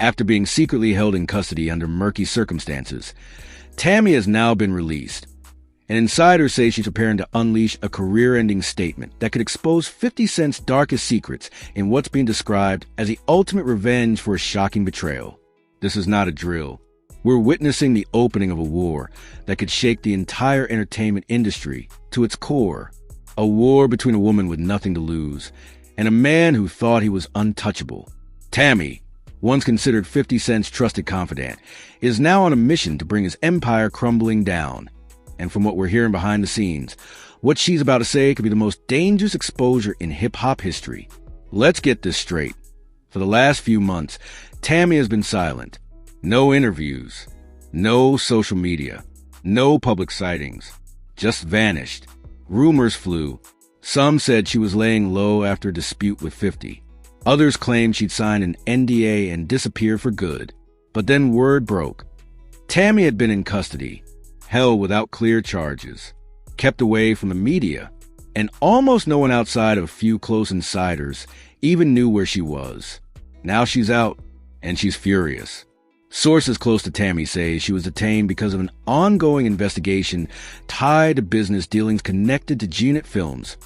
After being secretly held in custody under murky circumstances, Tammy has now been released. And insiders say she's preparing to unleash a career-ending statement that could expose 50 Cent's darkest secrets in what's being described as the ultimate revenge for a shocking betrayal. This is not a drill. We're witnessing the opening of a war that could shake the entire entertainment industry to its core. A war between a woman with nothing to lose and a man who thought he was untouchable. Tammy, once considered 50 Cent's trusted confidant, is now on a mission to bring his empire crumbling down. And from what we're hearing behind the scenes, what she's about to say could be the most dangerous exposure in hip-hop history. Let's get this straight. For the last few months, Tammy has been silent. No interviews, no social media, no public sightings, just vanished. Rumors flew. Some said she was laying low after a dispute with 50. Others claimed she'd signed an NDA and disappeared for good. But then word broke. Tammy had been in custody, held without clear charges, kept away from the media, and almost no one outside of a few close insiders even knew where she was. Now she's out, and she's furious. Sources close to Tammy say she was detained because of an ongoing investigation tied to business dealings connected to G-Unit Films,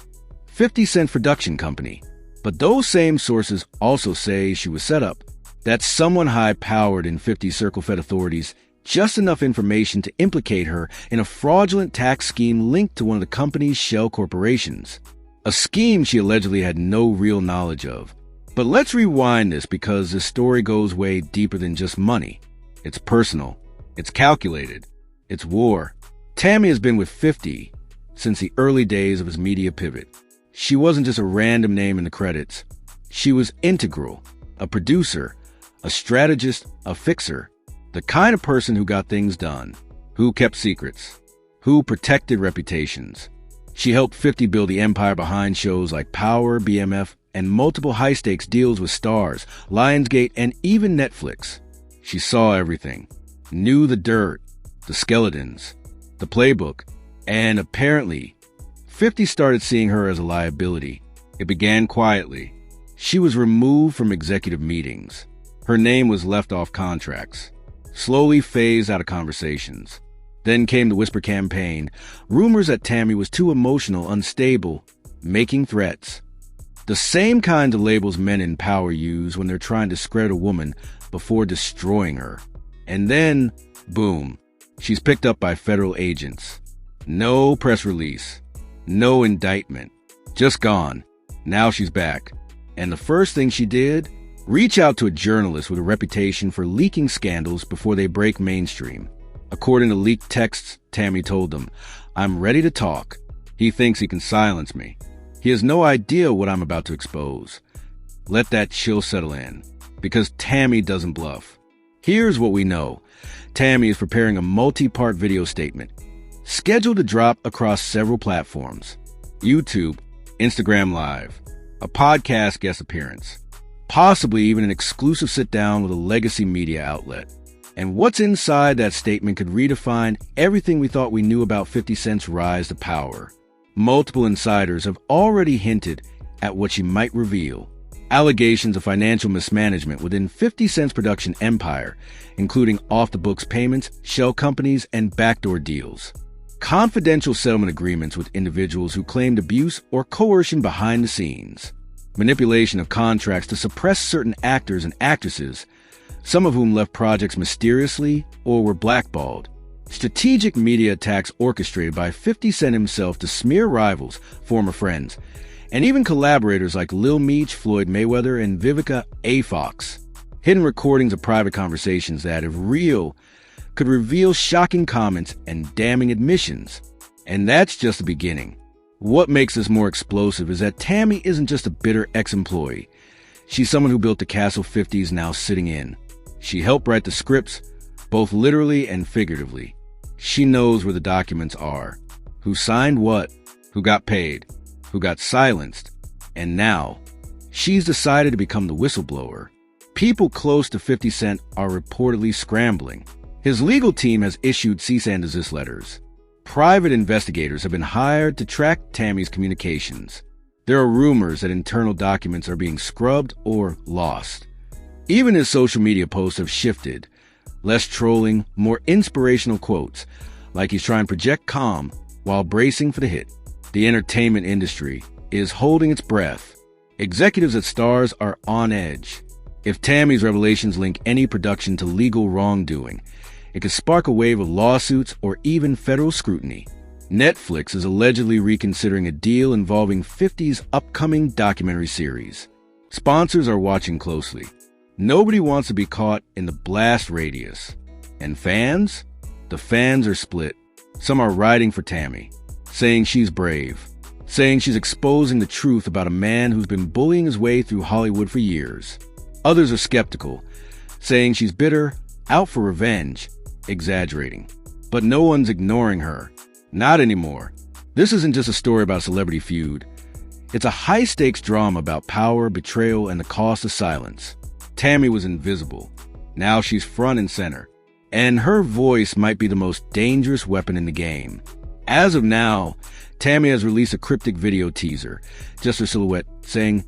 50 Cent production company. But those same sources also say she was set up, that someone high-powered in 50 Circle fed authorities just enough information to implicate her in a fraudulent tax scheme linked to one of the company's shell corporations. A scheme she allegedly had no real knowledge of. But let's rewind this because this story goes way deeper than just money. It's personal. It's calculated. It's war. Tammy has been with 50 since the early days of his media pivot. She wasn't just a random name in the credits. She was integral, a producer, a strategist, a fixer. The kind of person who got things done, who kept secrets, who protected reputations. She helped 50 build the empire behind shows like Power, BMF, and multiple high-stakes deals with Stars, Lionsgate, and even Netflix. She saw everything, knew the dirt, the skeletons, the playbook, and apparently, 50 started seeing her as a liability. It began quietly. She was removed from executive meetings. Her name was left off contracts. Slowly phased out of conversations. Then came the whisper campaign, rumors that Tammy was too emotional, unstable, making threats. The same kind of labels men in power use when they're trying to discredit a woman before destroying her. And then, boom, she's picked up by federal agents. No press release, no indictment, just gone. Now she's back. And the first thing she did? Reach out to a journalist with a reputation for leaking scandals before they break mainstream. According to leaked texts, Tammy told them, "I'm ready to talk. He thinks he can silence me. He has no idea what I'm about to expose." Let that chill settle in, because Tammy doesn't bluff. Here's what we know. Tammy is preparing a multi-part video statement, scheduled to drop across several platforms: YouTube, Instagram Live, a podcast guest appearance, possibly even an exclusive sit-down with a legacy media outlet. And what's inside that statement could redefine everything we thought we knew about 50 Cent's rise to power. Multiple insiders have already hinted at what she might reveal. Allegations of financial mismanagement within 50 Cent's production empire, including off-the-books payments, shell companies, and backdoor deals. Confidential settlement agreements with individuals who claimed abuse or coercion behind the scenes. Manipulation of contracts to suppress certain actors and actresses, some of whom left projects mysteriously or were blackballed. Strategic media attacks orchestrated by 50 Cent himself to smear rivals, former friends, and even collaborators like Lil Meech, Floyd Mayweather, and Vivica A. Fox. Hidden recordings of private conversations that, if real, could reveal shocking comments and damning admissions. And that's just the beginning. What makes this more explosive is that Tammy isn't just a bitter ex-employee. She's someone who built the castle 50 is now sitting in. She helped write the scripts, both literally and figuratively. She knows where the documents are, who signed what, who got paid, who got silenced, and now she's decided to become the whistleblower. People close to 50 Cent are reportedly scrambling. His legal team has issued cease and desist letters. Private investigators have been hired to track Tammy's communications. There are rumors that internal documents are being scrubbed or lost. Even his social media posts have shifted. Less trolling, more inspirational quotes, like he's trying to project calm while bracing for the hit. The entertainment industry is holding its breath. Executives at Starz are on edge. If Tammy's revelations link any production to legal wrongdoing, it could spark a wave of lawsuits or even federal scrutiny. Netflix is allegedly reconsidering a deal involving 50's upcoming documentary series. Sponsors are watching closely. Nobody wants to be caught in the blast radius. And fans? The fans are split. Some are riding for Tammy, saying she's brave, saying she's exposing the truth about a man who's been bullying his way through Hollywood for years. Others are skeptical, saying she's bitter, out for revenge, exaggerating. But no one's ignoring her. Not anymore. This isn't just a story about a celebrity feud. It's a high-stakes drama about power, betrayal, and the cost of silence. Tammy was invisible. Now she's front and center. And her voice might be the most dangerous weapon in the game. As of now, Tammy has released a cryptic video teaser, just her silhouette, saying,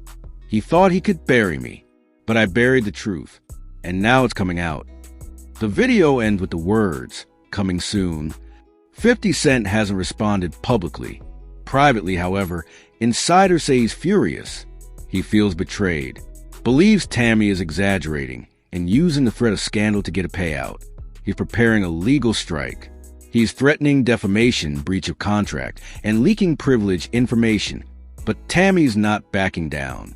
"He thought he could bury me, but I buried the truth, and now it's coming out." The video ends with the words, "Coming soon." 50 Cent hasn't responded publicly. Privately, however, insiders say he's furious. He feels betrayed, believes Tammy is exaggerating and using the threat of scandal to get a payout. He's preparing a legal strike. He's threatening defamation, breach of contract, and leaking privileged information. But Tammy's not backing down.